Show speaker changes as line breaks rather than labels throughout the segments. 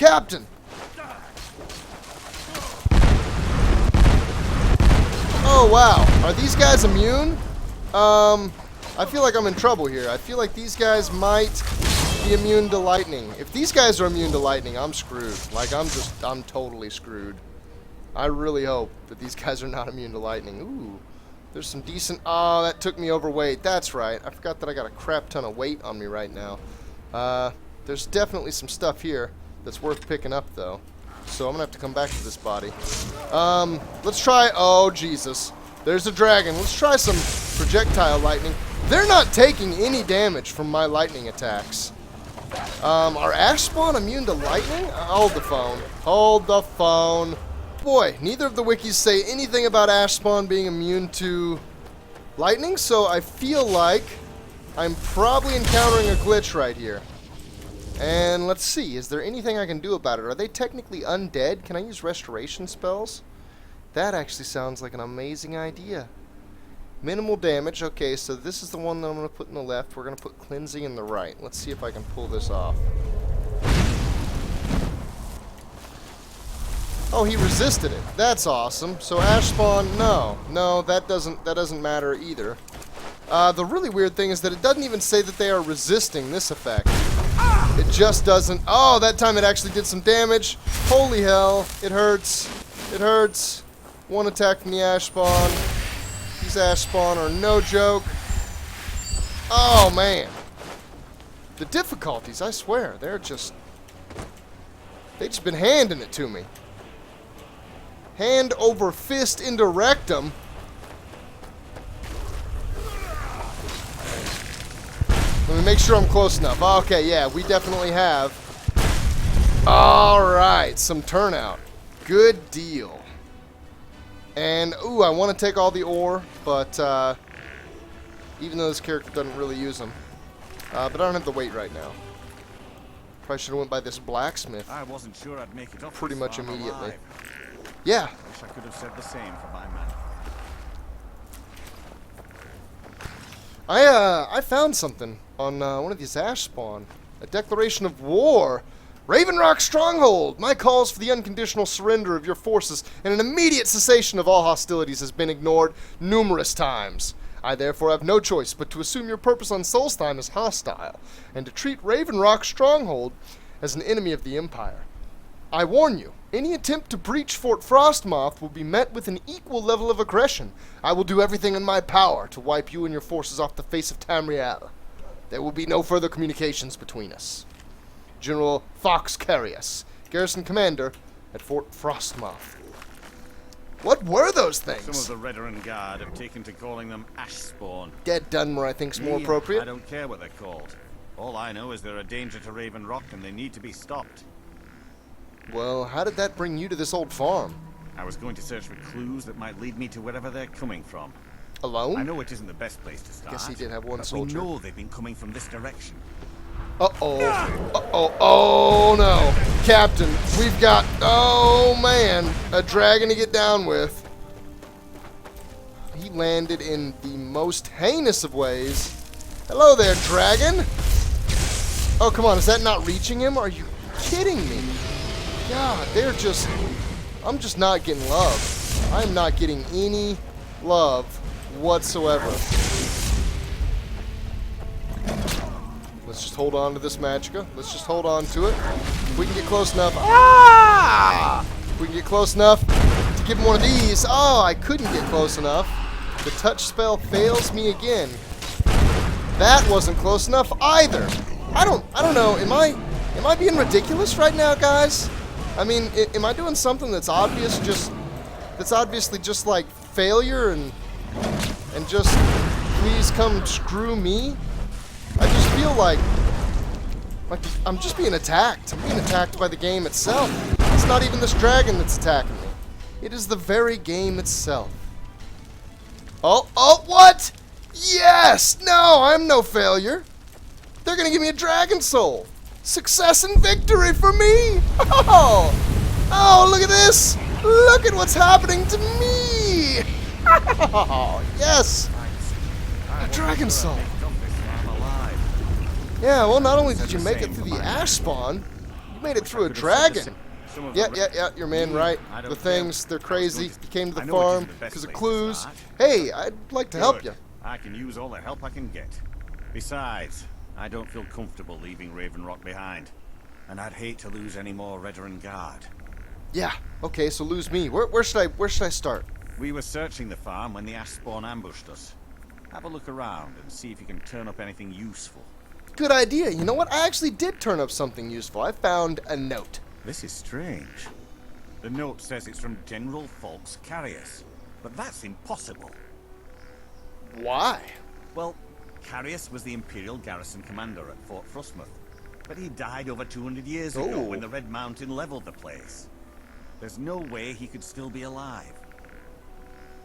Captain! Oh, wow. Are these guys immune? I feel like I'm in trouble here. I feel like these guys might be immune to lightning. If these guys are immune to lightning, I'm screwed. Like, I'm totally screwed. I really hope that these guys are not immune to lightning. Ooh. There's some decent... Oh, that took me overweight. That's right. I forgot that I got a crap ton of weight on me right now. There's definitely some stuff here that's worth picking up, though. So I'm going to have to come back to this body. Let's try... Oh, Jesus. There's a dragon. Let's try some projectile lightning. They're not taking any damage from my lightning attacks. Are Ash Spawn immune to lightning? Hold the phone. Hold the phone. Boy, neither of the wikis say anything about Ash Spawn being immune to lightning, so I feel like I'm probably encountering a glitch right here. And let's see, is there anything I can do about it? Are they technically undead? Can I use restoration spells? That actually sounds like an amazing idea. Minimal damage. Okay, so this is the one that I'm going to put in the left. We're going to put cleansing in the right. Let's see if I can pull this off. Oh, he resisted it. That's awesome. So Ash Spawn, no, that doesn't matter either. The really weird thing is that it doesn't even say that they are resisting this effect. It just doesn't. Oh, that time it actually did some damage. Holy hell! It hurts. It hurts. One attack from the Ash Spawn. These Ash Spawn are no joke. Oh man, the difficulties! I swear, they've just been handing it to me. Hand over fist into rectum. Let me make sure I'm close enough. Okay, yeah, we definitely have. Alright, some turnout. Good deal. And, ooh, I want to take all the ore, but, even though this character doesn't really use them. But I don't have the weight right now. Probably should have went by this blacksmith.
I wasn't sure I'd make it up
pretty much immediately.
Alive.
Yeah.
Wish I could have said the same for my man.
I found something on one of these Ash Spawn. A declaration of war. Ravenrock stronghold. My calls for the unconditional surrender of your forces and an immediate cessation of all hostilities has been ignored numerous times. I therefore have no choice but to assume your purpose on Solstheim as hostile, and to treat Ravenrock stronghold as an enemy of the Empire. I warn you, any attempt to breach Fort Frostmoth will be met with an equal level of aggression. I will do everything in my power to wipe you and your forces off the face of Tamriel. There will be no further communications between us. General Fox Carius, Garrison Commander at Fort Frostmoth. What were those things?
Some of the Veteran Guard have taken to calling them Ash Spawn.
Dead Dunmer, I think, is more
Me,
appropriate.
I don't care what they're called. All I know is they're a danger to Ravenrock and they need to be stopped.
Well, how did that bring you to this old farm?
I was going to search for clues that might lead me to wherever they're coming from.
Alone?
I know it isn't the best place to start.
Guess he did have one
but
soldier.
we know they've been coming from this direction.
Uh-oh. Uh-oh. Oh, no. Captain, we've got, oh, man, a dragon to get down with. He landed in the most heinous of ways. Hello there, dragon. Oh, come on. Is that not reaching him? Are you kidding me? God, they're just... I'm just not getting love. I'm not getting any love whatsoever. Let's just hold on to this magicka. Let's just hold on to it. If we can get close enough... Ah! If we can get close enough to give him one of these... Oh, I couldn't get close enough. The touch spell fails me again. That wasn't close enough either. I don't know. Am I being ridiculous right now, guys? I mean, am I doing something that's obvious? That's obviously just like failure and just please come screw me. I just feel like I'm just being attacked. I'm being attacked by the game itself. It's not even this dragon that's attacking me. It is the very game itself. Oh, what? Yes! No, I'm no failure. They're gonna give me a dragon soul. Success and victory for me! Oh, look at this! Look at what's happening to me! Oh, yes! A dragon soul. Yeah, well, not only did you make it through the Ash Spawn, you made it
Wish I
through a
could have said the
dragon.
Some of
Yeah,
them-
yeah, your man
Me,
right.
I don't
The
care.
things, they're
I was
crazy.
going to-
You came to the
I know it
farm
isn't the best
because of
place to
clues.
start.
Hey, I'd like to help
Good.
you.
I can use all the help I can get. Besides, I don't feel comfortable leaving Ravenrock behind. And I'd hate to lose any more veteran guard.
Yeah, okay, so lose me. Where should I start?
We were searching the farm when the ash spawn ambushed us. Have a look around and see if you can turn up anything useful.
Good idea. You know what? I actually did turn up something useful. I found a note.
This is strange. The note says it's from General Falk's Carius, but that's impossible.
Why?
Well, Carius was the Imperial garrison commander at Fort Frostmoth, but he died over 200 years ago
Oh.
when the Red Mountain leveled the place. There's no way he could still be alive.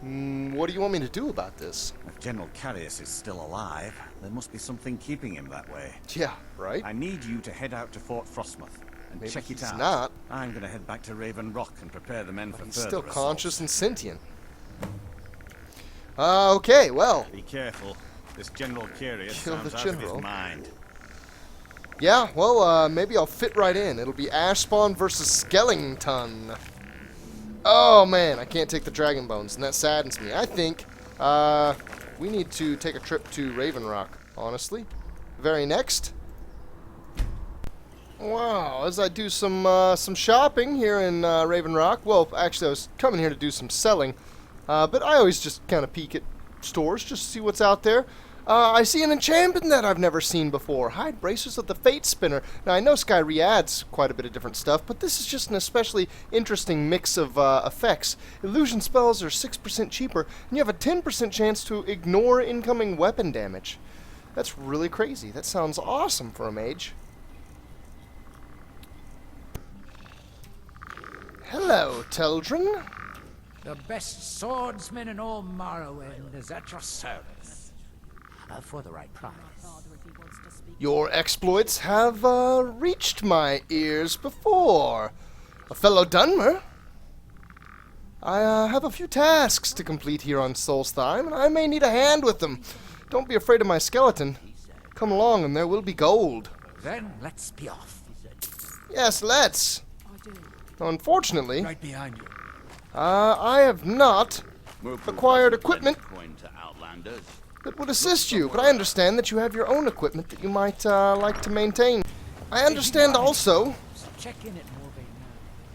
What do you want me to do about this?
If General Carius is still alive, there must be something keeping him that way.
Yeah, right?
I need you to head out to Fort Frostmoth and
Maybe
check it
he's
out.
not.
I'm going to head back to Ravenrock and prepare the men for
He's
further
still
assaults.
conscious and sentient. Okay, well,
Be careful. This General Carius
Kill
sounds
the
out of
general.
his mind.
yeah, well, maybe I'll fit right in. It'll be Ash Spawn versus Skellington. Oh, man, I can't take the Dragon Bones, and that saddens me. I think, we need to take a trip to Ravenrock, honestly. Very next. Wow, as I do some shopping here in Ravenrock. Well, actually, I was coming here to do some selling, but I always just kind of peek at stores just to see what's out there. I see an enchantment that I've never seen before. Hide Bracers of the Fate Spinner. Now, I know SkyRe adds quite a bit of different stuff, but this is just an especially interesting mix of effects. Illusion spells are 6% cheaper, and you have a 10% chance to ignore incoming weapon damage. That's really crazy. That sounds awesome for a mage. Hello, Teldrin.
The best swordsman in all Morrowind is at your service. For the right price.
Your exploits have reached my ears before. A fellow Dunmer. I have a few tasks to complete here on Solstheim, and I may need a hand with them. Don't be afraid of my skeleton. Come along, and there will be gold.
Then let's be off.
Yes, let's. Unfortunately,
Right behind you.
I have not acquired equipment
To Outlanders.
that would assist you, but I understand that you have your own equipment that you might like to maintain. I understand also
Check in at Morvain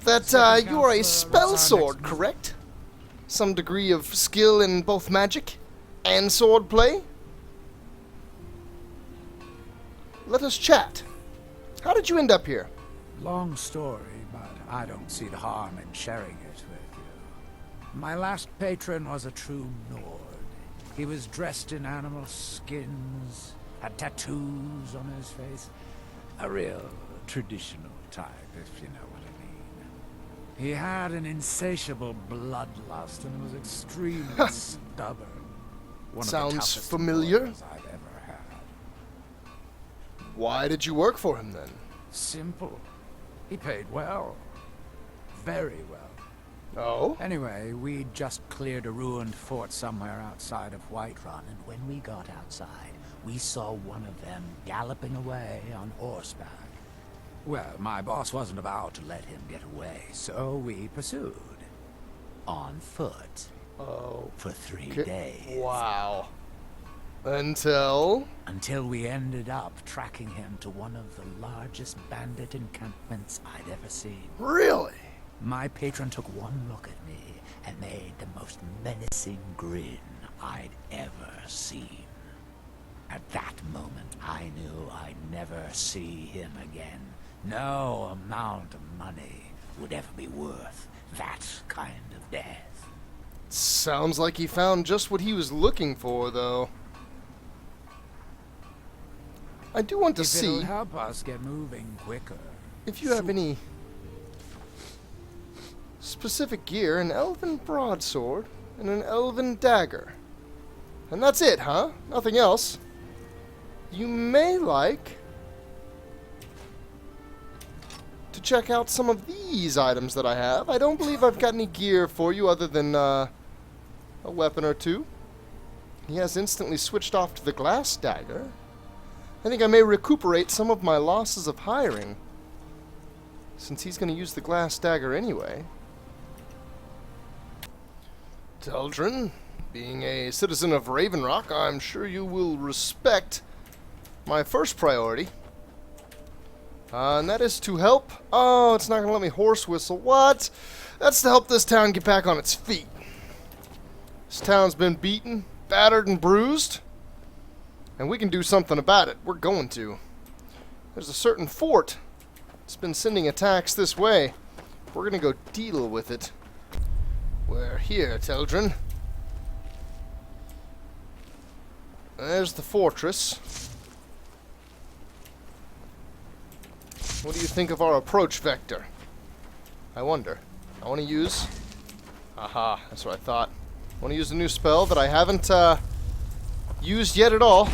now.
that you are a spell sword, correct? Some degree of skill in both magic and sword play? Let us chat. How did you end up here?
Long story, but I don't see the harm in sharing it with you. My last patron was a true Nord. He was dressed in animal skins, had tattoos on his face. A real traditional type, if you know what I mean. He had an insatiable bloodlust and was extremely stubborn. One
Sounds
of the toughest
familiar.
employers I've ever had.
Why did you work for him then?
Simple. He paid well. Very well.
Oh?
Anyway, we'd just cleared a ruined fort somewhere outside of Whiterun, and when we got outside, we saw one of them galloping away on horseback. Well, my boss wasn't about to let him get away, so we pursued. On foot.
Oh.
For 3
Okay.
days.
Wow. Until?
Until we ended up tracking him to one of the largest bandit encampments I'd ever seen.
Really?
My patron took one look at me and made the most menacing grin I'd ever seen. At that moment, I knew I'd never see him again. No amount of money would ever be worth that kind of death.
Sounds like he found just what he was looking for, though. I do want to
If
see
it'll help us get moving quicker.
if you have any specific gear, an elven broadsword and an elven dagger. And that's it, huh? Nothing else. You may like to check out some of these items that I have. I don't believe I've got any gear for you other than a weapon or two. He has instantly switched off to the glass dagger. I think I may recuperate some of my losses of hiring. since he's going to use the glass dagger anyway. Teldrin, being a citizen of Ravenrock, I'm sure you will respect my first priority. And that is to help... Oh, it's not going to let me horse whistle. What? That's to help this town get back on its feet. This town's been beaten, battered, and bruised. And we can do something about it. We're going to. There's a certain fort that's been sending attacks this way. We're going to go deal with it. We're here, Teldrin. There's the fortress. What do you think of our approach vector? I wonder. I want to use... Aha, that's what I thought. I want to use a new spell that I haven't used yet at all.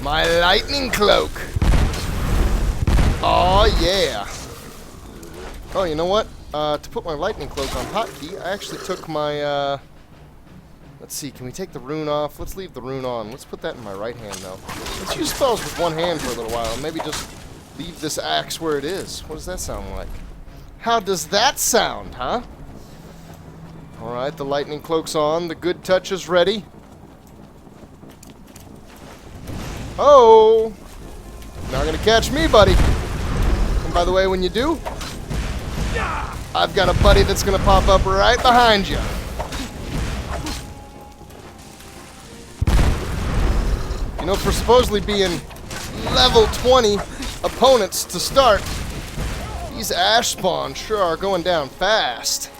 My lightning cloak! Oh yeah! Oh, you know what? To put my lightning cloak on hotkey, I actually took my... Let's see, can we take the rune off? Let's leave the rune on. Let's put that in my right hand, though. Let's use spells with one hand for a little while, and maybe just leave this axe where it is. What does that sound like? How does that sound, huh? Alright, the lightning cloak's on. The good touch is ready. Oh! Not gonna catch me, buddy. And by the way, when you do, I've got a buddy that's gonna pop up right behind you. You know, for supposedly being level 20 opponents to start, these ash spawns sure are going down fast.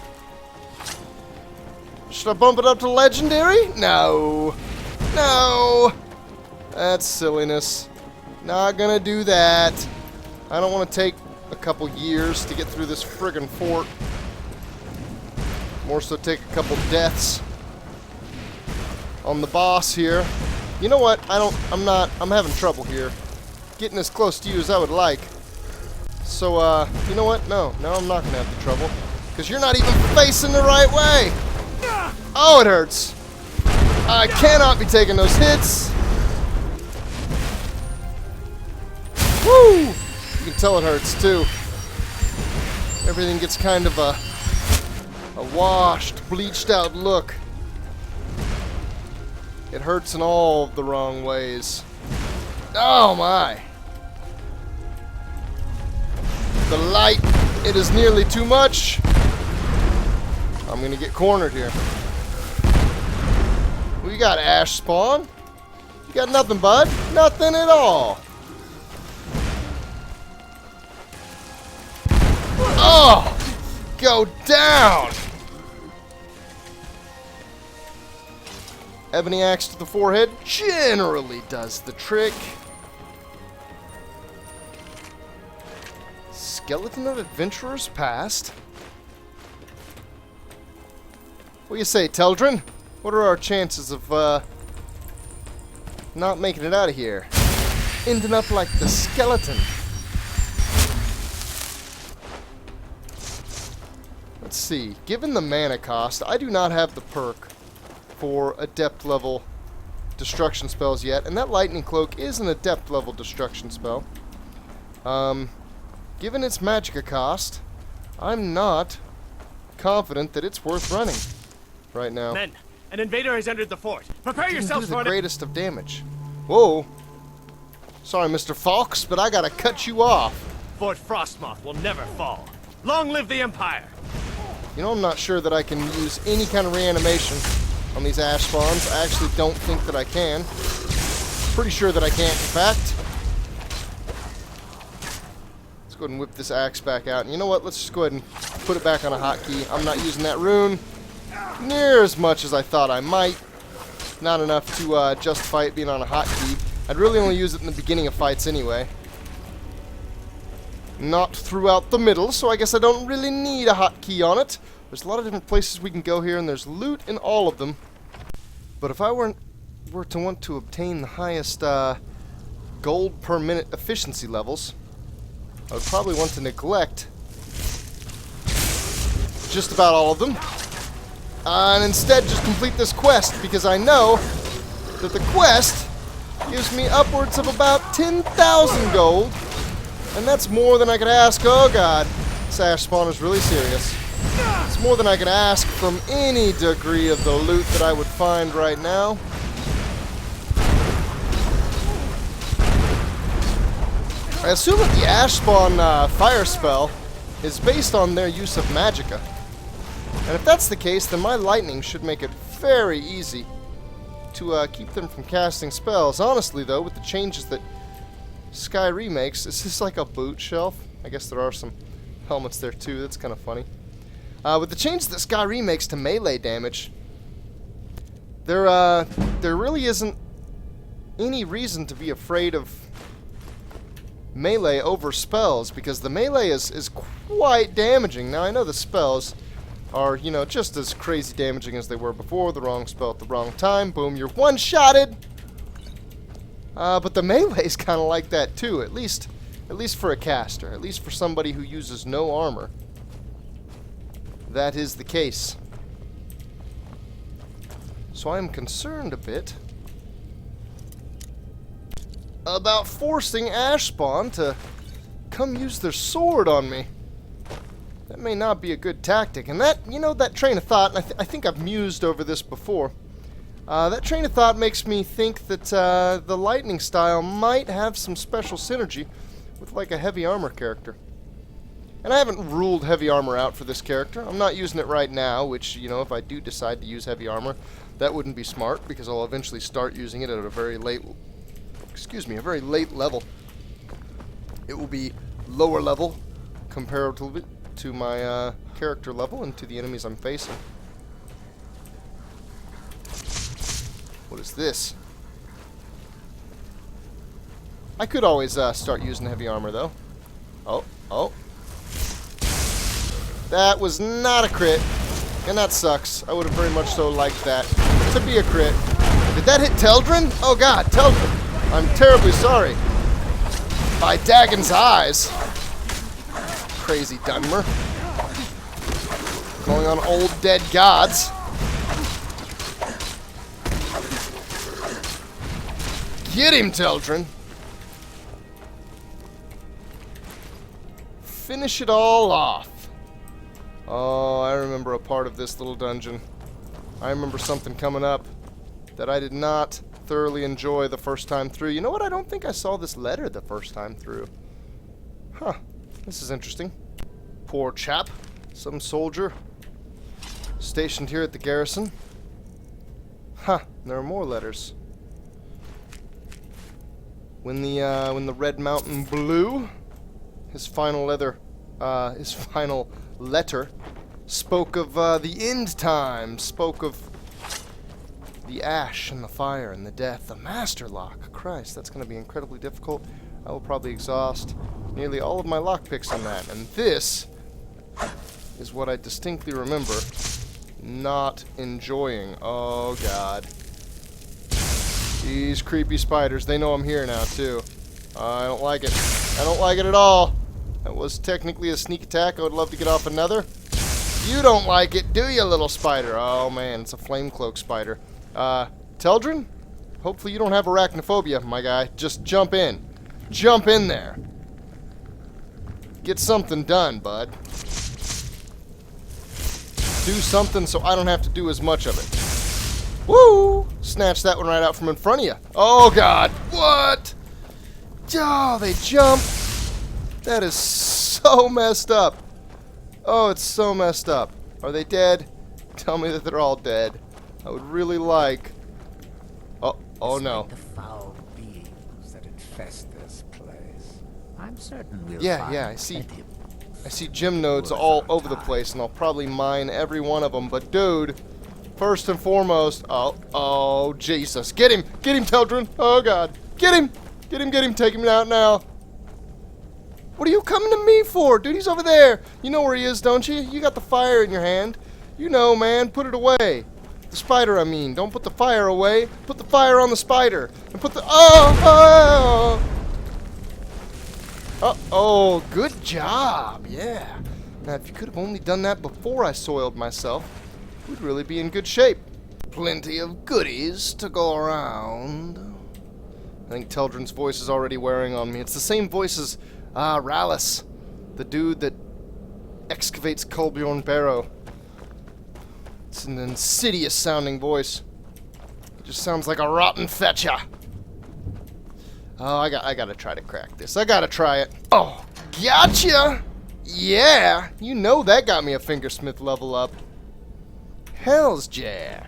Should I bump it up to legendary? No. No. That's silliness. Not gonna do that. I don't want to take a couple years to get through this friggin' fort. More so take a couple deaths on the boss here. You know what? I'm having trouble here. Getting as close to you as I would like. So, you know what? No, I'm not gonna have the trouble. Because you're not even facing the right way! Oh, it hurts! I cannot be taking those hits! Woo! You can tell it hurts, too. Everything gets kind of a washed, bleached out look. It hurts in all the wrong ways. Oh my! The light, it is nearly too much. I'm gonna get cornered here. We got ash spawn. You got nothing, bud. Nothing at all. Oh! Go down! Ebony axe to the forehead generally does the trick. Skeleton of Adventurer's Past. What do you say, Teldrin? What are our chances of not making it out of here? Ending up like the skeleton. Let's see. Given the mana cost, I do not have the perk for adept level destruction spells yet, and that lightning cloak is an adept level destruction spell. Given its magicka cost, I'm not confident that it's worth running right now.
Men, an invader has entered the fort. Prepare yourselves
for
for
the greatest of damage. Whoa. Sorry, Mr. Fox, but I gotta cut you off.
Fort Frostmoth will never fall. Long live the Empire!
You know, I'm not sure that I can use any kind of reanimation on these ash spawns. I actually don't think that I can. Pretty sure that I can't, in fact. Let's go ahead and whip this axe back out. And you know what? Let's just go ahead and put it back on a hotkey. I'm not using that rune near as much as I thought I might. Not enough to justify it being on a hotkey. I'd really only use it in the beginning of fights anyway. Not throughout the middle, so I guess I don't really need a hotkey on it. There's a lot of different places we can go here, and there's loot in all of them. But if I were to want to obtain the highest gold per minute efficiency levels, I would probably want to neglect just about all of them. And instead just complete this quest, because I know that the quest gives me upwards of about 10,000 gold And that's more than I could ask. Oh god. This ash spawn is really serious. It's more than I could ask from any degree of the loot that I would find right now. I assume that the ash spawn fire spell is based on their use of magicka. And if that's the case, then my lightning should make it very easy to keep them from casting spells. Honestly, though, with the changes that SkyRe makes, is this like a boot shelf? I guess there are some helmets there too. That's kind of funny. With the changes that SkyRe makes to melee damage, there really isn't any reason to be afraid of melee over spells, because the melee is quite damaging. Now, I know the spells are, you know, just as crazy damaging as they were before. The wrong spell at the wrong time, boom, you're one-shotted. But the melee is kind of like that too, at least for a caster, at least for somebody who uses no armor. That is the case. So I'm concerned a bit about forcing ash spawn to come use their sword on me. That may not be a good tactic. And that, you know, that train of thought, and I think I've mused over this before, that train of thought makes me think that the lightning style might have some special synergy with like a heavy armor character. And I haven't ruled heavy armor out for this character. I'm not using it right now, which, you know, if I do decide to use heavy armor, that wouldn't be smart, because I'll eventually start using it at a very late level. It will be lower level comparatively to my character level and to the enemies I'm facing. What is this? I could always start using heavy armor, though. Oh. That was not a crit, and that sucks. I would have very much so liked that to be a crit. Did that hit Teldrin? Oh god, Teldrin. I'm terribly sorry. By Dagon's eyes. Crazy Dunmer. Going on old dead gods. Get him, Teldrin. Finish it all off. Oh, I remember a part of this little dungeon. I remember something coming up that I did not thoroughly enjoy the first time through. You know what? I don't think I saw this letter the first time through. Huh. This is interesting. Poor chap. Some soldier stationed here at the garrison. Huh. There are more letters. When the Red Mountain blew, his final letter spoke of the end times, spoke of the ash and the fire and the death. The Master Lock. Christ, that's going to be incredibly difficult. I will probably exhaust nearly all of my lockpicks on that. And this is what I distinctly remember not enjoying. Oh, God. These creepy spiders. They know I'm here now, too. I don't like it. I don't like it at all. That was technically a sneak attack. I would love to get off another. You don't like it, do you, little spider? Oh, man, it's a flame cloak spider. Teldrin? Hopefully you don't have arachnophobia, my guy. Just jump in. Jump in there. Get something done, bud. Do something so I don't have to do as much of it. Woo! Snatch that one right out from in front of you. Oh, God. What? Oh, they jump. That is so messed up. Oh, it's so messed up. Are they dead? Tell me that they're all dead. I would really like... Oh no.
The foul beings that infest this place. I'm certain we'll
Yeah, I see gem nodes all over the place, and I'll probably mine every one of them. But dude, first and foremost... Oh, Jesus. Get him! Get him, Teldrin! Oh, God. Get him! Get him! Take him out now. What are you coming to me for? Dude, he's over there. You know where he is, don't you? You got the fire in your hand. You know, man. Put it away. The spider, I mean. Don't put the fire away. Put the fire on the spider. And put the... Oh, good job. Yeah. Now, if you could have only done that before I soiled myself, we'd really be in good shape. Plenty of goodies to go around. I think Teldrin's voice is already wearing on me. It's the same voice as Ah, Rallus. The dude that excavates Kolbjorn Barrow. It's an insidious sounding voice. It just sounds like a rotten fetcher. Oh, I gotta try to crack this. I gotta try it. Oh, gotcha! Yeah! You know that got me a fingersmith level up. Hell's yeah.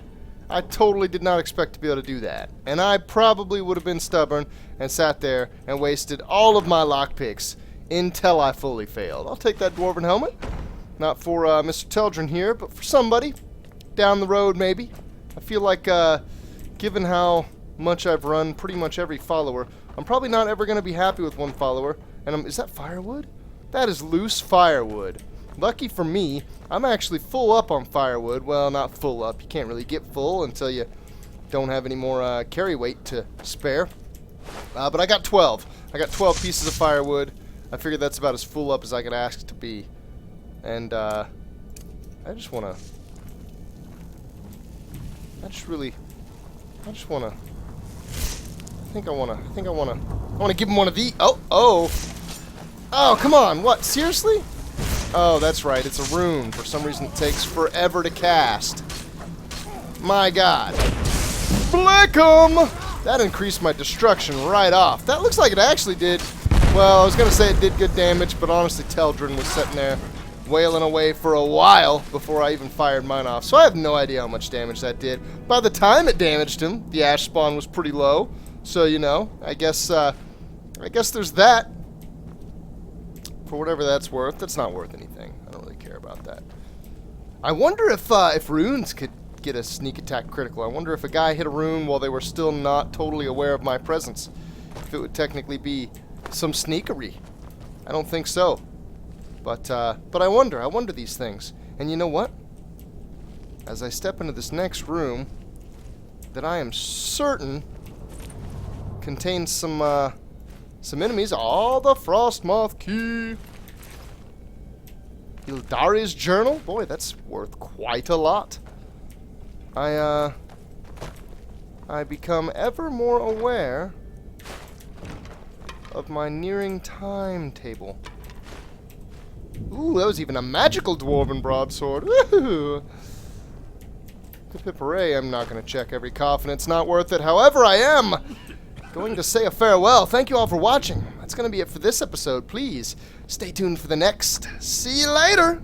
I totally did not expect to be able to do that. And I probably would have been stubborn and sat there and wasted all of my lockpicks until I fully failed. I'll take that dwarven helmet. Not for Mr. Teldrin here, but for somebody down the road maybe. I feel like given how much I've run pretty much every follower, I'm probably not ever going to be happy with one follower. And is that firewood? That is loose firewood. Lucky for me, I'm actually full up on firewood. Well, not full up. You can't really get full until you don't have any more carry weight to spare. But I got 12. I got 12 pieces of firewood. I figured that's about as full up as I could ask to be. And I just want to... I think I want to give him one of these. Oh, come on. What? Seriously? Oh, that's right. It's a rune. For some reason, it takes forever to cast. My God. Blick 'em! That increased my destruction right off. That looks like it actually did. Well, I was going to say it did good damage, but honestly, Teldrin was sitting there wailing away for a while before I even fired mine off. So I have no idea how much damage that did. By the time it damaged him, the ash spawn was pretty low. So, you know, I guess there's that. For whatever that's worth. That's not worth anything. I don't really care about that. I wonder if runes could get a sneak attack critical. I wonder if a guy hit a rune while they were still not totally aware of my presence. If it would technically be some sneakery. I don't think so. But I wonder these things. And you know what? As I step into this next room, that I am certain contains some enemies. Oh, the Frostmoth key. Hildari's journal. Boy, that's worth quite a lot. I become ever more aware of my nearing timetable. Ooh, that was even a magical dwarven broadsword. Woohoo! Good pip hooray. I'm not going to check every coffin. It's not worth it. However, I am going to say a farewell. Thank you all for watching. That's going to be it for this episode. Please stay tuned for the next. See you later!